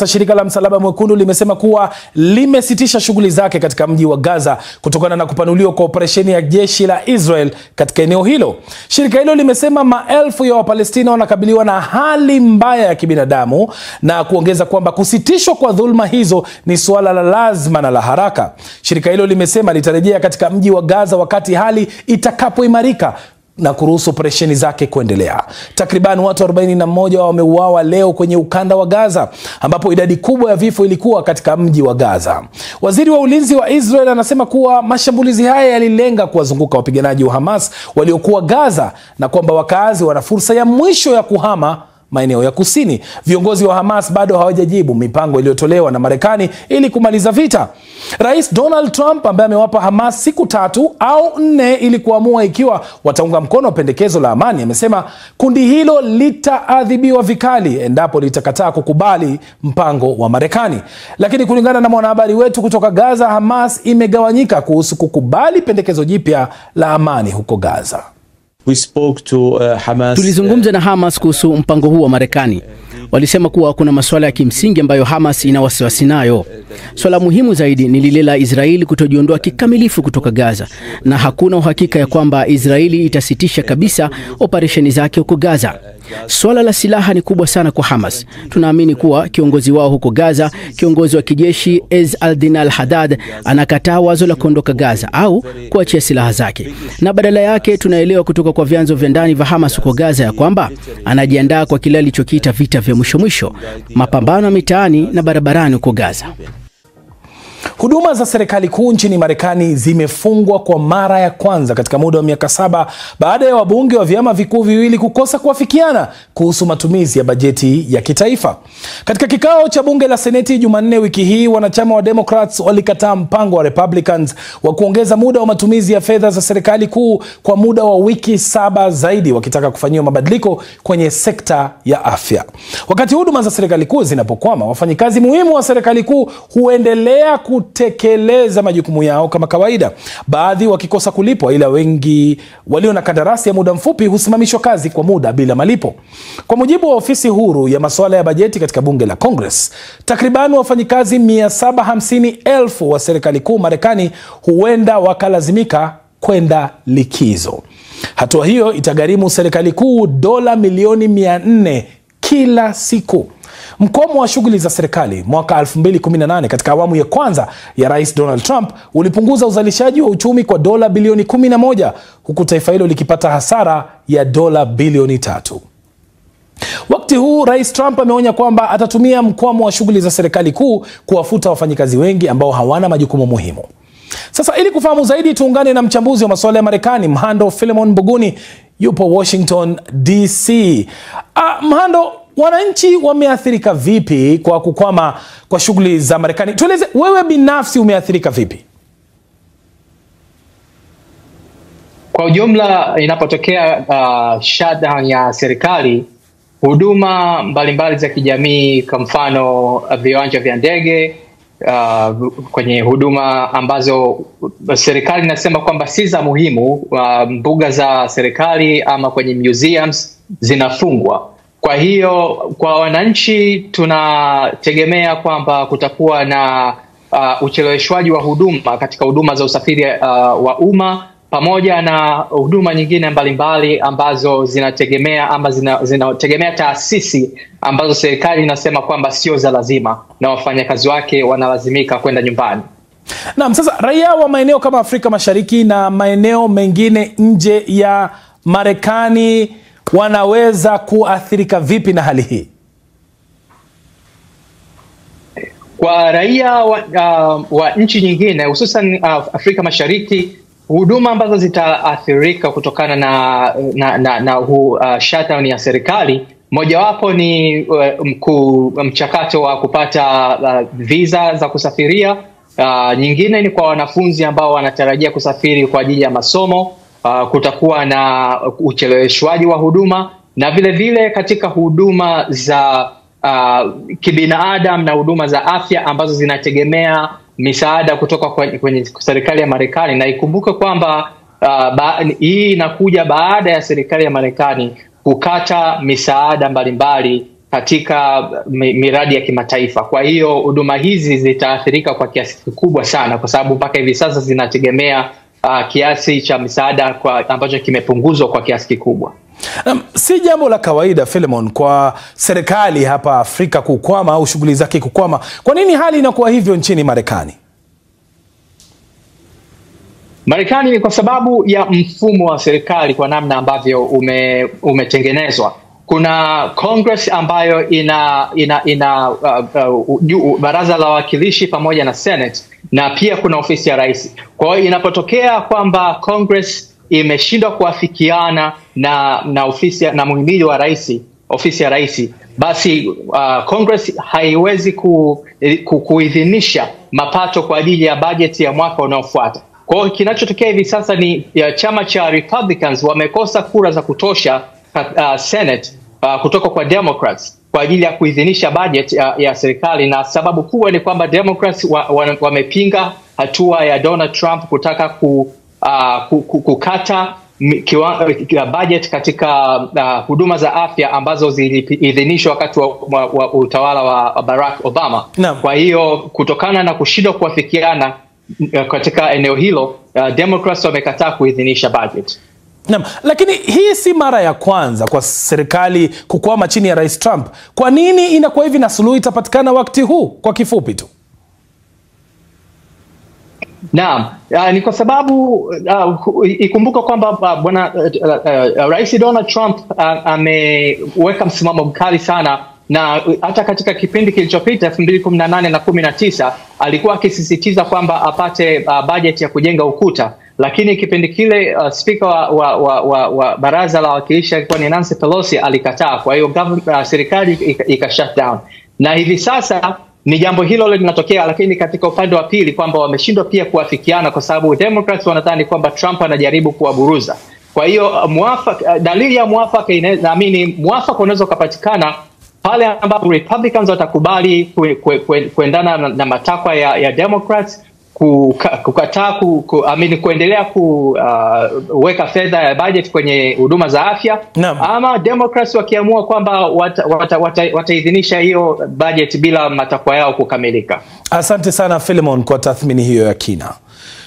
Shirika la Msalaba Mwekundu limesema kuwa limesitisha shughuli zake katika mji wa Gaza kutokana na kupanuliwa kwa operesheni ya jeshi la Israel katika eneo hilo. Shirika hilo limesema maelfu ya Wapalestina wanakabiliwa na hali mbaya ya kibinadamu na kuongeza kwamba kusitishwa kwa dhulma hizo ni suala la lazima na la haraka. Shirika hilo limesema litarejea katika mji wa Gaza wakati hali itakapoimarika na kuruhusu operesheni zake kuendelea. Takriban watu 41 wameuawa leo kwenye ukanda wa Gaza, ambapo idadi kubwa ya vifo ilikuwa katika mji wa Gaza. Waziri wa ulinzi wa Israel anasema kuwa mashambulizi haya yalilenga kuwazunguka wapiganaji wa Hamas waliokuwa Gaza na kwamba wakazi wana fursa ya mwisho ya kuhama maeneo ya kusini. Viongozi wa Hamas bado hawajajibu mipango iliyotolewa na Marekani ili kumaliza vita. Rais Donald Trump, ambaye amewapa Hamas siku 3 au 4 ili kuamua ikiwa wataunga mkono pendekezo la amani, amesema kundi hilo litaadhibiwa vikali endapo litakataa kukubali mpango wa Marekani. Lakini kulingana na mwanahabari wetu kutoka Gaza, Hamas imegawanyika kuhusu kukubali pendekezo jipya la amani huko Gaza. Tulizungumza na Hamas kuhusu mpango huu wa Marekani. Walisema kuwa kuna masuala ya kimsingi ambayo Hamas ina wasiwasi nayo. Swala muhimu zaidi ni lile la Israeli kutojiondoa kikamilifu kutoka Gaza, na hakuna uhakika ya kwamba Israeli itasitisha kabisa operesheni zake huko Gaza. Swala la silaha ni kubwa sana kwa Hamas. Tunaamini kuwa kiongozi wao huko Gaza, kiongozi wa kijeshi Ez al-Din al-Haddad, anakataa wazo la kuondoka Gaza au kuachia silaha zake. Na badala yake tunaelewa kutoka kwa vyanzo vya ndani vya Hamas huko Gaza ya kwamba anajiandaa kwa kile alichokiita vita vya mwisho, mapambano mitaani na barabarani huko Gaza. Huduma za serikali kuu nchini Marekani zimefungwa kwa mara ya kwanza katika muda wa miaka 7 baada ya wabunge wa vyama vikuu viwili kukosa kuafikiana kuhusu matumizi ya bajeti ya kitaifa. Katika kikao cha bunge la Seneti Jumanne wiki hii, wanachama wa Democrats walikataa mpango wa Republicans wa kuongeza muda wa matumizi ya fedha za serikali kuu kwa muda wa wiki 7 zaidi, wakitaka kufanyiwa mabadiliko kwenye sekta ya afya. Wakati huduma za serikali kuu zinapokwama, wafanyikazi muhimu wa serikali kuu huendelea kutekeleza majukumu yao kama kawaida, baadhi wakikosa kulipwa, ila wengi walio na kandarasi ya muda mfupi husimamishwa kazi kwa muda bila malipo. Kwa mujibu wa ofisi huru ya masuala ya bajeti katika bunge la Congress, takriban wafanyikazi 750,000 wa serikali kuu Marekani huenda wakalazimika kwenda likizo. Hatua hiyo itagharimu serikali kuu dola milioni 400 kila siku. Mkomo wa shughuli za serikali mwaka 2018 katika awamu ya kwanza ya Rais Donald Trump ulipunguza uzalishaji wa uchumi kwa dola bilioni 11, huku taifa hilo likipata hasara ya dola bilioni 3. Wakati huu Rais Trump ameonya kwamba atatumia mkomo wa shughuli za serikali kuu kuwafuta wafanyikazi wengi ambao hawana majukumu muhimu. Sasa ili kufahamu zaidi, tuungane na mchambuzi wa masuala ya Marekani, Mhando Philemon Buguni, yupo Washington DC. Mhando, wananchi wameathirika vipi kwa kukwama kwa shughuli za Marekani? Tueleze wewe binafsi umeathirika vipi? Kwa ujumla, inapotokea shutdown ya serikali, huduma mbalimbali za kijamii, kwa mfano viwanja vya ndege, kwenye huduma ambazo serikali inasema kwamba si za muhimu, mbuga za serikali ama kwenye museums zinafungwa. Kwa hiyo kwa wananchi tunategemea kwamba kutakuwa na ucheleweshwaji wa huduma katika huduma za usafiri wa umma, pamoja na huduma nyingine mbalimbali ambazo zinategemea ama zinategemea taasisi ambazo serikali inasema kwamba sio za lazima na wafanyakazi wake wanalazimika kwenda nyumbani. Naam, sasa raia wa maeneo kama Afrika Mashariki na maeneo mengine nje ya Marekani wanaweza kuathirika vipi na hali hii? Kwa raia wa nchi nyingine, hususan Afrika Mashariki, huduma ambazo zitaathirika kutokana na shutdown ya serikali, mojawapo ni mchakato wa kupata visa za kusafiria. Nyingine ni kwa wanafunzi ambao wanatarajia kusafiri kwa ajili ya masomo. Kutakuwa na ucheleweshwaji wa huduma, na vile vile katika huduma za kibinadamu na huduma za afya ambazo zinategemea misaada kutoka kwenye serikali ya Marekani. Na ikumbuke kwamba hii inakuja baada ya serikali ya Marekani kukata misaada mbalimbali katika miradi ya kimataifa. Kwa hiyo huduma hizi zitaathirika kwa kiasi kikubwa sana, kwa sababu mpaka hivi sasa zinategemea kiasi cha misaada ambacho kimepunguzwa kwa kiasi kikubwa. Si jambo la kawaida Philemon kwa serikali hapa Afrika kukwama au shughuli zake kukwama. Kwa nini hali inakuwa hivyo nchini Marekani? Marekani ni kwa sababu ya mfumo wa serikali kwa namna ambavyo umetengenezwa. Kuna Congress ambayo ina baraza la wawakilishi pamoja na Senate, na pia kuna ofisi ya rais. Kwa hiyo inapotokea kwamba Congress imeshindwa kuafikiana na ofisi na muhimili wa rais, ofisi ya rais, basi Congress haiwezi kuidhinisha mapato kwa ajili ya bajeti ya mwaka unaofuata. Kwa hiyo kinachotokea hivi sasa ni chama cha Republicans wamekosa kura za kutosha Senate kutoka kwa Democrats kwa ajili ya kuidhinisha budget ya serikali, na sababu kubwa ni kwamba Democrats wamepinga hatua ya Donald Trump kutaka kukata budget katika huduma za afya ambazo ziliidhinishwa wakati wa utawala wa Barack Obama. Kwa hiyo kutokana na kushindwa kuafikiana katika eneo hilo, Democrats wamekataa kuidhinisha budget. Naam, lakini hii si mara ya kwanza kwa serikali kukwama chini ya Rais Trump. Kwa nini inakuwa hivi na suluhu itapatikana wakati huu? Kwa kifupi tu. Naam, ni kwa sababu ikumbuka kwamba bwana Rais Donald Trump ameweka msimamo mkali sana, na hata katika kipindi kilichopita 2018 na 19 alikuwa akisisitiza kwamba apate budget ya kujenga ukuta, lakini kipindi kile spika wa baraza la wawakilishi alikuwa ni Nancy Pelosi, alikataa. Kwa hiyo serikali ika shut down, na hivi sasa ni jambo hilo linatokea, lakini katika upande wa pili kwamba wameshindwa pia kuafikiana, kwa sababu Democrats wanadhani kwamba Trump anajaribu kuwaburuza. Kwa hiyo dalili ya mwafaka, naamini mwafaka unaweza kupatikana pale ambapo Republicans watakubali kuendana na matakwa ya Democrats, kukataa kuendelea kuweka fedha ya budget kwenye huduma za afya, ama Democrats wakiamua kwamba wataidhinisha hiyo budget bila matakwa yao kukamilika. Asante sana Philemon kwa tathmini hiyo ya kina.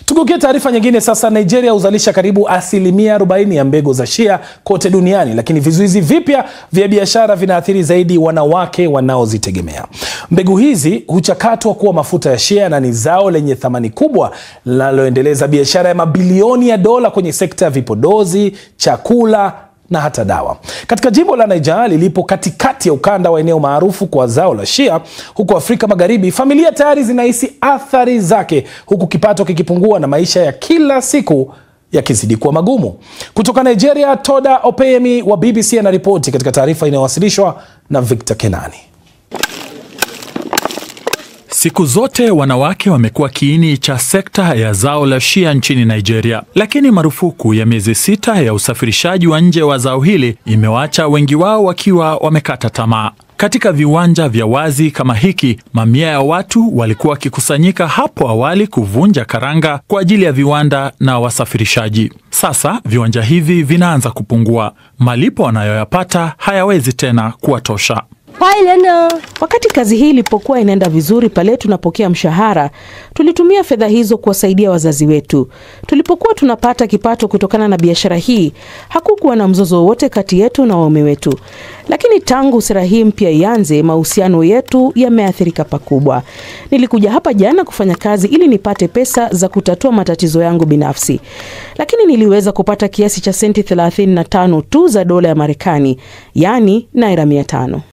Tukukie taarifa nyingine sasa. Nigeria huzalisha karibu 40% ya mbegu za shea kote duniani, lakini vizuizi vipya vya biashara vinaathiri zaidi wanawake wanaozitegemea. Mbegu hizi huchakatwa kuwa mafuta ya shea na ni zao lenye thamani kubwa linaloendeleza biashara ya mabilioni ya dola kwenye sekta ya vipodozi, chakula na hata dawa. Katika jimbo la Niger lilipo katikati ya ukanda wa eneo maarufu kwa zao la shea huko Afrika Magharibi, familia tayari zinahisi athari zake, huku kipato kikipungua na maisha ya kila siku yakizidi kuwa magumu. Kutoka Nigeria, Toda Opeyemi wa BBC anaripoti katika taarifa inayowasilishwa na Victor Kenani. Siku zote wanawake wamekuwa kiini cha sekta ya zao la shea nchini Nigeria, lakini marufuku ya miezi 6 ya usafirishaji wa nje wa zao hili imewaacha wengi wao wakiwa wamekata tamaa. Katika viwanja vya wazi kama hiki, mamia ya watu walikuwa wakikusanyika hapo awali kuvunja karanga kwa ajili ya viwanda na wasafirishaji. Sasa viwanja hivi vinaanza kupungua. Malipo wanayoyapata hayawezi tena kuwatosha. Wakati kazi hii ilipokuwa inaenda vizuri, pale tunapokea mshahara, tulitumia fedha hizo kuwasaidia wazazi wetu. Tulipokuwa tunapata kipato kutokana na biashara hii, hakukuwa na mzozo wote kati yetu na waume wetu. Lakini tangu sera hii mpya ianze, mahusiano yetu yameathirika pakubwa. Nilikuja hapa jana kufanya kazi ili nipate pesa za kutatua matatizo yangu binafsi. Lakini niliweza kupata kiasi cha senti 35 tu za dola ya Marekani, yani naira 500.